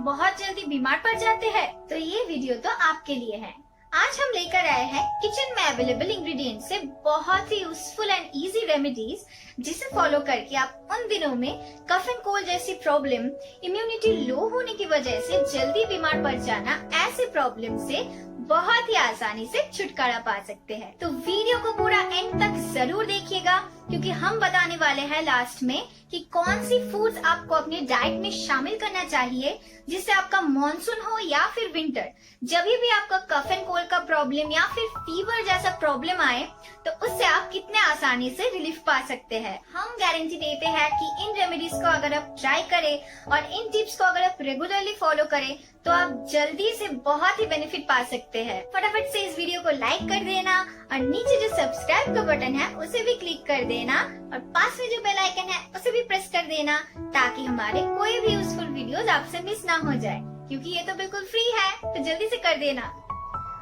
बहुत जल्दी बीमार पड़ जाते हैं, तो ये वीडियो तो आपके लिए है। आज हम लेकर आए हैं किचन में अवेलेबल इंग्रेडिएंट से बहुत ही यूजफुल एंड इजी रेमेडीज, जिसे फॉलो करके आप उन दिनों में कफ एंड कोल्ड जैसी प्रॉब्लम, इम्यूनिटी लो होने की वजह से जल्दी बीमार पड़ जाना, ऐसे प्रॉब्लम से बहुत ही आसानी से छुटकारा पा सकते हैं। तो वीडियो को पूरा एंड तक जरूर देखिएगा, क्योंकि हम बताने वाले हैं लास्ट में कि कौन सी फूड्स आपको अपने डाइट में शामिल करना चाहिए, जिससे आपका मॉनसून हो या फिर विंटर, जब भी आपका कफ एंड कोल्ड का प्रॉब्लम या फिर फीवर जैसा प्रॉब्लम आए, तो उससे आप कितने आसानी से रिलीफ पा सकते हैं। हम गारंटी देते हैं कि इन रेमेडीज को अगर आप ट्राई करें और इन टिप्स को अगर आप रेगुलरली फॉलो करें, तो आप जल्दी से बहुत ही बेनिफिट पा सकते हैं। फटाफट से इस वीडियो को लाइक कर देना और नीचे जो सब्सक्राइब का बटन है उसे भी क्लिक कर देना और पास में जो बेल आइकन है उसे भी प्रेस कर देना, ताकि हमारे कोई भी यूजफुल वीडियोस आपसे मिस ना हो जाए, क्योंकि ये तो बिल्कुल फ्री है, तो जल्दी से कर देना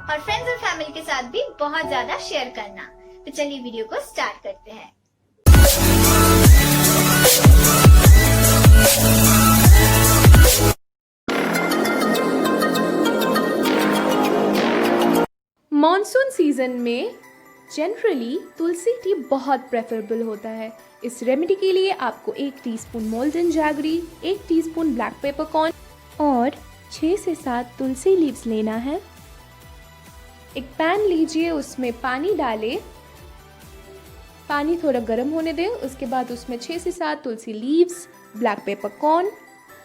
और फ्रेंड्स और फैमिली के साथ भी बहुत ज्यादा शेयर करना। तो चलिए वीडियो को स्टार्ट करते हैं। मॉनसून सीजन में जनरली तुलसी टी बहुत प्रेफरेबल होता है। इस रेमेडी के लिए आपको 1 teaspoon molten jaggery, 1 teaspoon black peppercorn और 6 से 7 तुलसी लीव्स लेना है। एक पैन लीजिए, उसमें पानी डालें, पानी थोड़ा गर्म होने दें। उसके बाद उसमें 6 से 7 तुलसी लीव्स, ब्लैक पेपरकॉर्न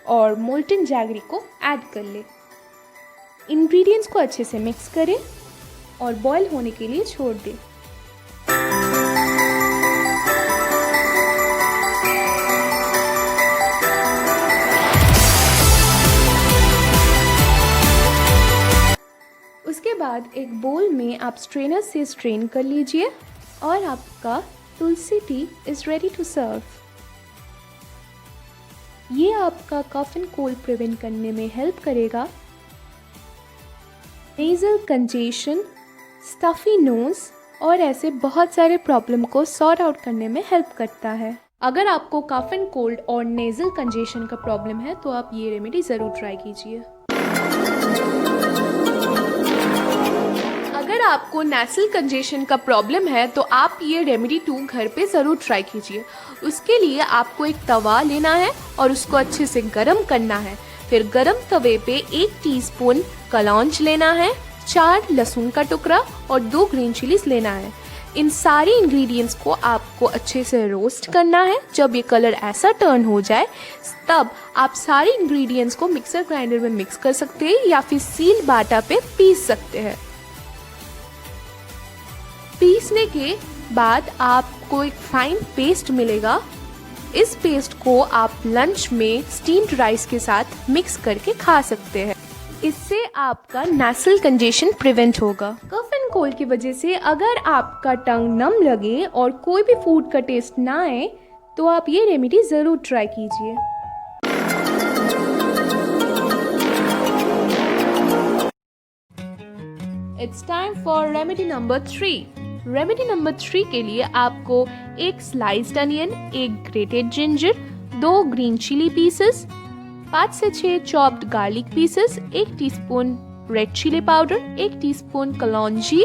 और मोल्टन जैगरी को ऐड कर लें। इंग्रेडिएंट्स को अच्छे से मिक्स करें और बॉईल होने के लिए छोड़ दें। उसके बाद एक बोल में आप स्ट्रेनर से स्ट्रेन कर लीजिए और आपका tulsi tea is ready to serve. ये आपका कफ एंड कोल्ड प्रिवेंट करने में हेल्प करेगा। नेज़ल कंजेशन, स्टफी नोज और ऐसे बहुत सारे प्रॉब्लम को सॉर्ट आउट करने में हेल्प करता है। अगर आपको कफ एंड कोल्ड और नेज़ल कंजेशन का प्रॉब्लम है, तो आप ये रेमेडी ज़रूर ट्राई कीजिए। अगर आपको नेज़ल कंजेशन का प्रॉब्लम है, तो आप ये रेमेडी 2 घर पे ज़रूर ट्राई कीजिए। उसके लिए आपको एक तवा लेना है और उसको अच्छे से गरम करना है। फिर गरम तवे पे 1 टीस्पून कलौंज लेना है, 4 लहसुन का टुकड़ा और 2 ग्रीन चिलीज लेना है। इन सारी इंग्रेडिएंट्स को आपको अच्छे से रोस्ट करना है। जब ये कलर ऐसा टर्न हो जाए, तब आप सारी इंग्रेडिएंट्स को मिक्सर ग्राइंडर में मिक्स कर सकते हैं या फिर सील बाटा पे पीस सकते हैं। पीसने के बाद आपको एक फाइन पेस्ट मिलेगा। इस पेस्ट को आप लंच में स्टीम्ड राइस के साथ मिक्स करके खा सकते हैं। इससे आपका नेज़ल कंजेशन प्रिवेंट होगा। कफ एंड कोल्ड की वजह से अगर आपका टंग नम लगे और कोई भी फूड का टेस्ट ना आए, तो आप ये रेमेडी ज़रूर ट्राई कीजिए। It's time for remedy number 3। Remedy number 3 के लिए आपको 1 sliced onion, 1 grated ginger, 2 green chilli pieces, 5 से 6 chopped garlic pieces, 1 teaspoon red chilli powder, 1 teaspoon kalonji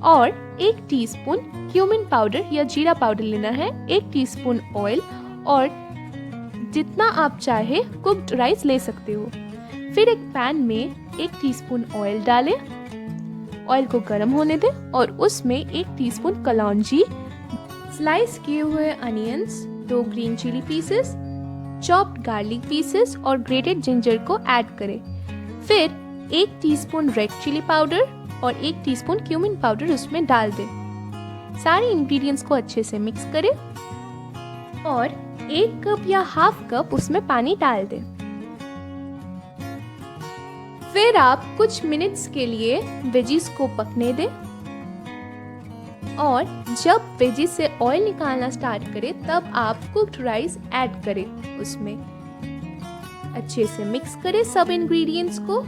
और 1 टीस्पून क्यूमिन पाउडर या जीरा पाउडर लेना है, 1 टीस्पून ऑयल और जितना आप चाहे कुक्ड राइस ले सकते हो। फिर एक पैन में 1 टीस्पून ऑयल डालें, ऑयल को गर्म होने दें और उसमें 1 टीस्पून कलौंजी, स्लाइस किए हुए onions, 2 green chilli pieces, chopped garlic pieces और ग्रेटेड जिंजर को ऐड करें। फिर 1 टीस्पून रेड चिली पाउडर और 1 टीस्पून क्यूमिन पाउडर उसमें डाल दें। सारे इंग्रेडिएंट्स को अच्छे से मिक्स करें और 1 कप या हाफ कप उसमें पानी डाल दें। फिर आप कुछ मिनट्स के लिए वेजिस को पकने दें और जब वेजिस से ऑयल निकालना स्टार्ट करे, तब आप कुक्ड राइस ऐड करें उसमें। अच्छे से मिक्स करें सब इंग्रेडिएंट्स को।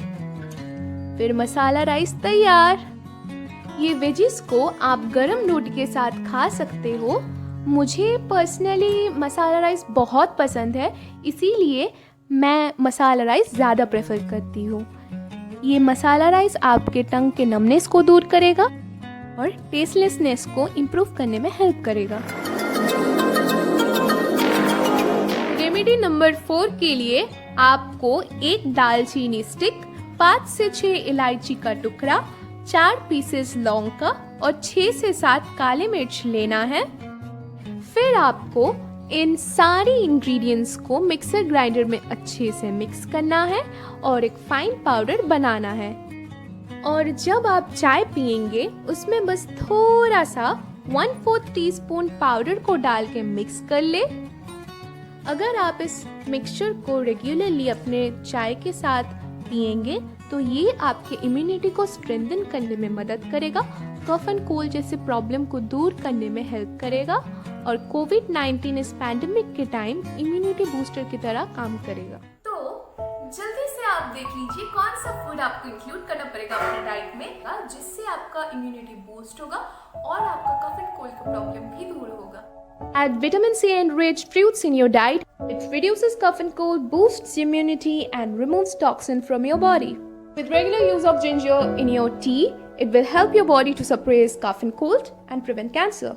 फिर मसाला राइस तैयार। ये वेजिस को आप गरम रोटी के साथ खा सकते हो। मुझे पर्सनली मसाला राइस बहुत पसंद है, इसीलिए मैं मसाला राइस ज़्यादा प्रेफर करती हूँ। ये मसाला राइस आपके टंग के नमनेस को दूर करेगा और टेस्टलेसनेस को इम्प्रूव करने में हेल्प करेगा। रेमेडी नंबर 4 के लिए आपको एक दालचीनी स्टिक, 5 से 6 इलायची का टुकड़ा, 4 पीसेस लौंग का और 6 से 7 काले मिर्च लेना है। फिर आपको इन सारी इंग्रेडिएंट्स को मिक्सर ग्राइंडर में अच्छे से मिक्स करना है और एक फाइन पाउडर बनाना है। और जब आप चाय पियेंगे उसमें बस थोड़ा सा 1/4 टीस्पून पाउडर को डाल के मिक्स कर ले। अगर आप इस मिक्सचर को रेगुलरली अपने चाय के साथ पियेंगे तो ये आपके इम्यूनिटी को स्ट्रेंथन करने में मदद करेगा, कफ एंड कोल्ड जैसे प्रॉब्लम को दूर करने में हेल्प करेगा और कोविड-19 इस पैंडेमिक के टाइम इम्यूनिटी बूस्टर की तरह काम करेगा। तो जल्दी से आप देख लीजिए कौन सा फूड आपको इंक्लूड करना पड़ेगा अपने डाइट में जिससे आपका इम्यूनिटी बूस्ट होगा और आपका कफ एंड कोल्ड का प्रॉब्लम भी दूर होगा। Add vitamin C enriched fruits in your diet. It reduces cough and cold, boosts immunity and removes toxin from your body. With regular use of ginger in your tea, it will help your body to suppress cough and cold and prevent cancer.